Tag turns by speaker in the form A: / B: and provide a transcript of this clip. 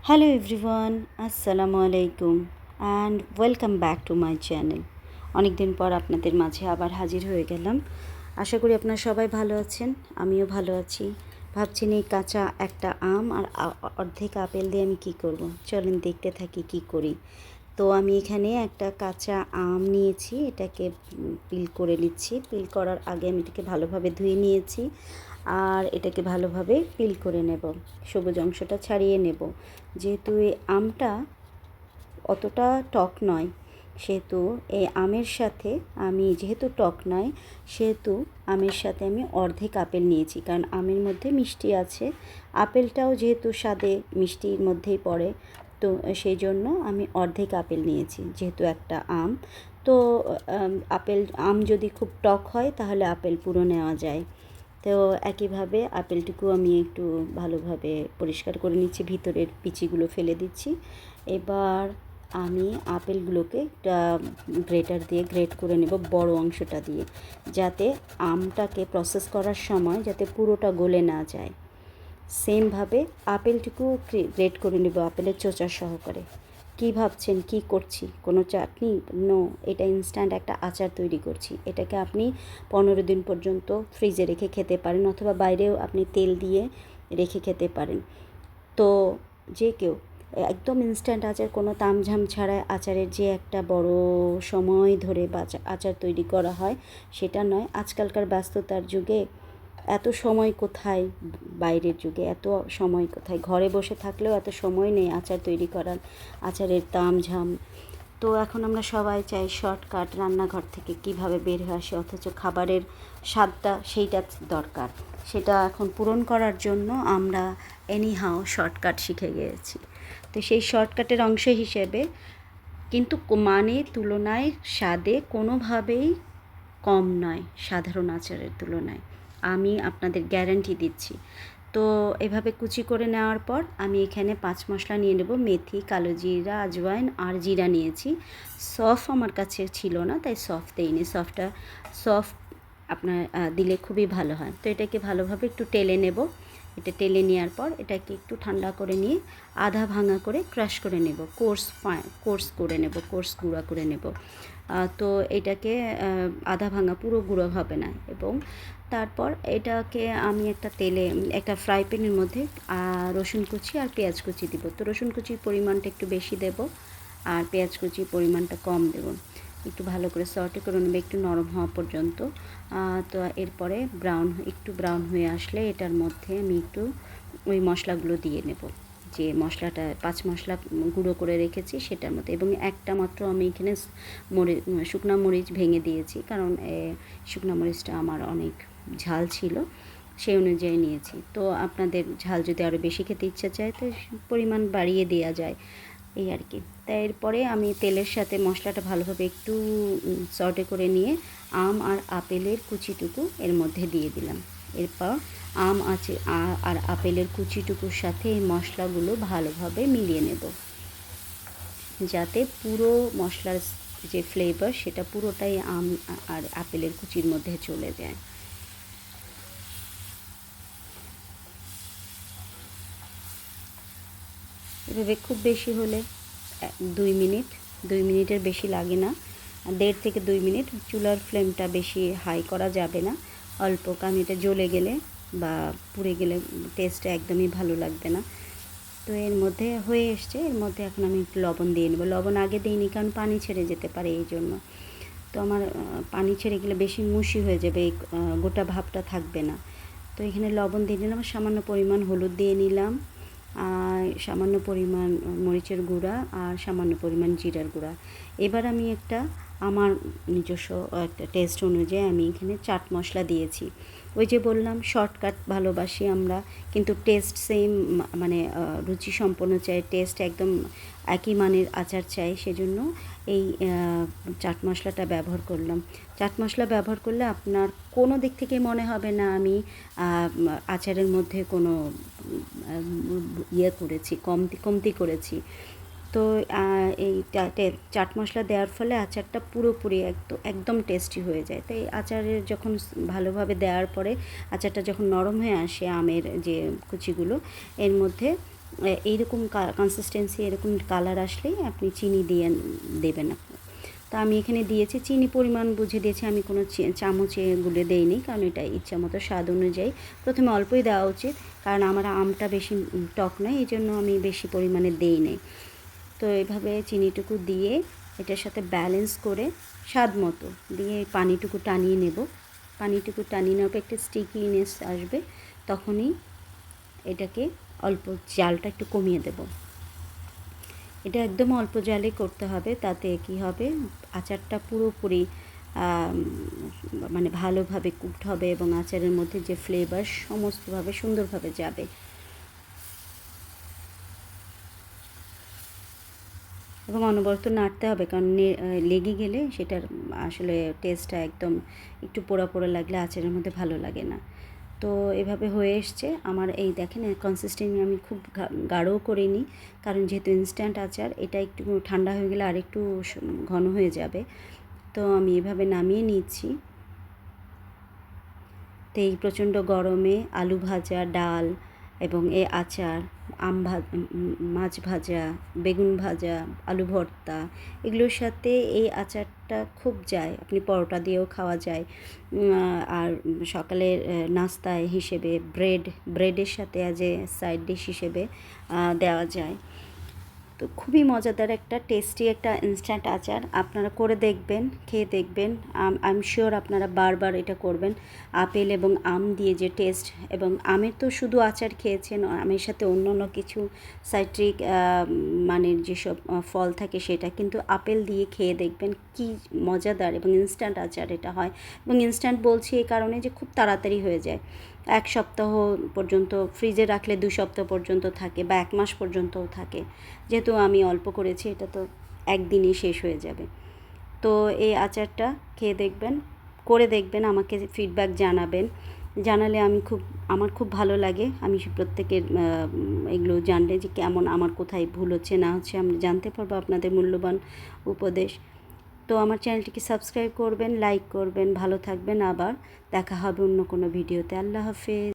A: Hello everyone, আসসালামু আলাইকুম and welcome back to my channel. অনেক দিন পর আপনাদের মাঝে আবার হাজির হয়ে গেলাম। আশা করি আপনারা সবাই ভালো আছেন, আমিও ভালো আছি। ভাবছেন এই কাঁচা একটা আম আর অর্ধেক আপেল দিয়ে আমি কী করব। চলেন দেখতে থাকি কি করি। তো আমি এখানে একটা কাঁচা আম নিয়েছি, এটাকে পিল করে নিচ্ছি। পিল করার আগে আমি এটাকে ভালোভাবে ধুয়ে নিয়েছি আর এটাকে ভালোভাবে পিল করে নেব, সবুজ অংশটা ছাড়িয়ে নেব। যেহেতু এই আমটা অতটা টক নয়, সেহেতু এই আমের সাথে আমি যেহেতু টক নয় সেহেতু আমের সাথে আমি অর্ধেক আপেল নিয়েছি, কারণ আমের মধ্যে মিষ্টি আছে, আপেলটাও যেহেতু স্বাদে মিষ্টির মধ্যেই পড়ে, তো সেই জন্য আমি অর্ধেক আপেল নিয়েছি যেহেতু একটা আম। তো আম যদি খুব টক হয় তাহলে আপেল পুরো নেওয়া যায়। তো একইভাবে আপেলটুকু আমি একটু ভালোভাবে পরিষ্কার করে নিচ্ছি, ভিতরের বিচিগুলো ফেলে দিচ্ছি। এবার আমি আপেলগুলোকে একটা গ্রেটার দিয়ে গ্রেট করে নেব, বড় অংশটা দিয়ে, যাতে আমটাকে প্রসেস করার সময় যাতে পুরোটা গলে না যায়। সেমভাবে আপেলটুকু গ্রেট করে নেব আপেলের চোচা সহকারে। কী ভাবছেন কী করছি, কোনো চাটনি? নো, এটা ইনস্ট্যান্ট একটা আচার তৈরি করছি। এটাকে আপনি 15 দিন পর্যন্ত ফ্রিজে রেখে খেতে পারেন, অথবা বাইরেও আপনি তেল দিয়ে রেখে খেতে পারেন। তো যে কেউ একদম ইনস্ট্যান্ট আচার, কোনো তামঝাম ছাড়াই আচারের যে একটা বড় সময় ধরে আচার তৈরি করা হয় সেটা নয়। আজকালকার ব্যস্ততার যুগে এত সময় কোথায়, বাইরের যুগে এত সময় কোথায়, ঘরে বসে থাকলেও এত সময় নেই আচার তৈরি করার, আচারের তামঝাম। তো এখন আমরা সবাই চাই শর্টকাট, রান্নাঘর থেকে কিভাবে বের হয়ে আসে, অথচ খাবারের স্বাদটা সেইটা দরকার। সেটা এখন পূরণ করার জন্য আমরা এনিহাও শর্টকাট শিখে গিয়েছি। তো সেই শর্টকাটের অংশ হিসেবে কিন্তু মানে তুলনায় স্বাদে কোনোভাবেই কম নয় সাধারণ আচারের তুলনায়, আমি আপনাদের গ্যারান্টি দিচ্ছি। তো এভাবে কুচি করে নেওয়ার পর আমি এখানে 5 মশলা নিয়ে নেব। মেথি, কালো জিরা, আজওয়াইন আর জিরা নিয়েছি। সফ আমার কাছে ছিল না, তাই সফ দেইনি। সফ আপনার দিলে খুবই ভালো হয়। তো এটাকে ভালোভাবে একটু টেলে নেব। এটা টেলে নেওয়ার পর এটাকে একটু ঠান্ডা করে নিয়ে আধা ভাঙা করে ক্রাশ করে নেব, কোর্স করে নেব, কোর্স গুঁড়া করে নেব। তো এটাকে আধা ভাঙা, পুরো গুঁড়ো হবে না। এবং তারপর এটাকে আমি একটা ফ্রাই প্যানের মধ্যে রসুন কুচি আর পেঁয়াজ কুচি দিব। তো রসুন কুচির পরিমাণটা একটু বেশি দেব আর পেঁয়াজ কুচির পরিমাণটা কম দেব। একটু ভালো করে সটে করে নেবে একটু নরম হওয়া পর্যন্ত। তো এরপরে একটু ব্রাউন হয়ে আসলে এটার মধ্যে আমি একটু ওই মশলাগুলো দিয়ে নেব, যে মশলাটা 5 মশলা গুঁড়ো করে রেখেছি সেটার মধ্যে। এবং একটা মাত্র আমি এখানে শুকনা মরিচ ভেঙে দিয়েছি, কারণ শুকনা মরিচটা আমার অনেক ঝাল ছিল, সেই অনুযায়ী নিয়েছি। তো আপনাদের ঝাল যদি আরও বেশি খেতে ইচ্ছা চায় তো পরিমাণ বাড়িয়ে দেওয়া যায়, এই আর কি। তাই এরপরে আমি তেলের সাথে মশলাটা ভালোভাবে একটু সটে করে নিয়ে আম আর আপেলের কুচিটুকু এর মধ্যে দিয়ে দিলাম। এরপর আম আর আপেলের কুচিটুকুর সাথে এই মশলাগুলো ভালোভাবে মিলিয়ে নেব, যাতে পুরো মশলার যে ফ্লেভার সেটা পুরোটাই আম আর আপেলের কুচির মধ্যে চলে যায়। এভাবে খুব বেশি হলে 2 মিনিট, 2 মিনিটের বেশি লাগে না, 1.5 থেকে 2 মিনিট। চুলার ফ্লেমটা বেশি হাই করা যাবে না, অল্প, কারণ এটা জ্বলে গেলে বা পুড়ে গেলে টেস্টটা একদমই ভালো লাগবে না। তো এর মধ্যে হয়ে এসছে, এর মধ্যে এখন আমি একটু লবণ দিয়ে নেব। লবণ আগে দিইনি কারণ পানি ছেড়ে যেতে পারে এই জন্য। তো আমার পানি ছেড়ে গেলে বেশি মুশি হয়ে যাবে, এই গোটা ভাবটা থাকবে না। তো এখানে লবণ দিয়ে নিলাম, সামান্য পরিমাণ হলুদ দিয়ে নিলাম, আর সামান্য পরিমাণ মরিচের গুঁড়া আর সামান্য পরিমাণ জিরার গুঁড়া। এবার আমি আমার নিজস্ব একটা টেস্ট অনুযায়ী আমি এখানে চাট মশলা দিয়েছি। ওই যে বললাম শর্টকাট ভালোবাসি আমরা, কিন্তু টেস্ট সেম, মানে রুচি সম্পন্ন চাই, টেস্ট একদম একই মানের আচার চাই, সেজন্য এই চাট মশলাটা ব্যবহার করলাম। চাট মশলা ব্যবহার করলে আপনার কোনো দিক থেকে মনে হবে না আমি আচারের মধ্যে কোনো কমতি করেছি। তো এই চাট মশলা দেওয়ার ফলে আচারটা পুরোপুরি একদম টেস্টি হয়ে যায়। তাই আচারের যখন ভালোভাবে দেওয়ার পরে আচারটা যখন নরম হয়ে আসে আমের যে কুচিগুলো, এর মধ্যে এইরকম কনসিস্টেন্সি, এরকম কালার আসলেই আপনি চিনি দিয়ে দেবেন আপনি। তো আমি এখানে দিয়েছি চিনি পরিমাণ বুঝে দিয়েছি, আমি কোনো চামচে গুলে দেইনি, কারণ এটা ইচ্ছা মতো স্বাদ অনুযায়ী প্রথমে অল্পই দেওয়া উচিত, কারণ আমার আমটা বেশি টক নয়, এই জন্য আমি বেশি পরিমাণে দেই নাই। তো এইভাবে চিনিটুকু দিয়ে এটার সাথে ব্যালেন্স করে স্বাদ মতো দিয়ে পানিটুকু টানিয়ে নেব। পানিটুকু টানিয়ে নেওয়ার পর একটা স্টিকিনেস আসবে, তখনই এটাকে অল্প জালটা একটু কমিয়ে দেব। এটা একদম অল্প জালে করতে হবে, তাতে কি হবে, আচারটা পুরোপুরি মানে ভালোভাবে কুকড হবে এবং আচারের মধ্যে যে ফ্লেভার সমস্তভাবে সুন্দরভাবে যাবে। এবং অনবরত নাড়তে হবে, কারণ লেগে গেলে সেটার আসলে টেস্টটা একদম একটু পোড়া পোড়া লাগলে আচারের মধ্যে ভালো লাগে না। তো এভাবে হয়ে এসছে আমার, এই দেখেন কনসিস্টেন্সি আমি খুব গাঢ়ও করিনি, কারণ যেহেতু ইনস্ট্যান্ট আচার, এটা একটু ঠান্ডা হয়ে গেলে আর একটু ঘন হয়ে যাবে। তো আমি এভাবে নামিয়ে নিচ্ছি। তো এই প্রচণ্ড গরমে আলু ভাজা, ডাল এবং এই আচার, মাছ ভাজা, বেগুন ভাজা, আলু ভর্তা, এগুলোর সাথে এই আচারটা খুব যায়। আপনি পরোটা দিয়েও খাওয়া যায়, আর সকালের নাস্তায় হিসেবে ব্রেডের সাথে অ্যাজ এ সাইড ডিশ হিসেবে দেওয়া যায়। তো খুবই মজাদার একটা টেস্টি একটা ইনস্ট্যান্ট আচার, আপনারা করে দেখবেন, খেয়ে দেখবেন, আই এম শিওর আপনারা বারবার এটা করবেন। আপেল এবং আম দিয়ে যে টেস্ট, এবং আমের তো শুধু আচার খেয়েছেন, আমের সাথে অন্য অন্য কিছু সাইট্রিক মানে যেসব ফল থাকে সেটা, কিন্তু আপেল দিয়ে খেয়ে দেখবেন কি মজাদার এবং ইনস্ট্যান্ট আচার এটা হয়। এবং ইনস্ট্যান্ট বলছি এই কারণে যে খুব তাড়াতাড়ি হয়ে যায়, 1 সপ্তাহ পর্যন্ত ফ্রিজে রাখলে 2 সপ্তাহ পর্যন্ত থাকে, বা 1 মাস পর্যন্তও থাকে। যেহেতু আমি অল্প করেছি, এটা তো একদিনেই শেষ হয়ে যাবে। তো এই আচারটা খেয়ে দেখবেন, করে দেখবেন, আমাকে ফিডব্যাক জানাবেন। জানালে আমার খুব ভালো লাগে, আমি প্রত্যেকের এগুলো জানলে যে কেমন, আমার কোথায় ভুল হচ্ছে না হচ্ছে আমি জানতে পারবো, আপনাদের মূল্যবান উপদেশ। তো আমার চ্যানেলটিকে সাবস্ক্রাইব করবেন, লাইক করবেন, ভালো থাকবেন, আবার দেখা হবে অন্য কোনো ভিডিওতে। আল্লাহ হাফেজ।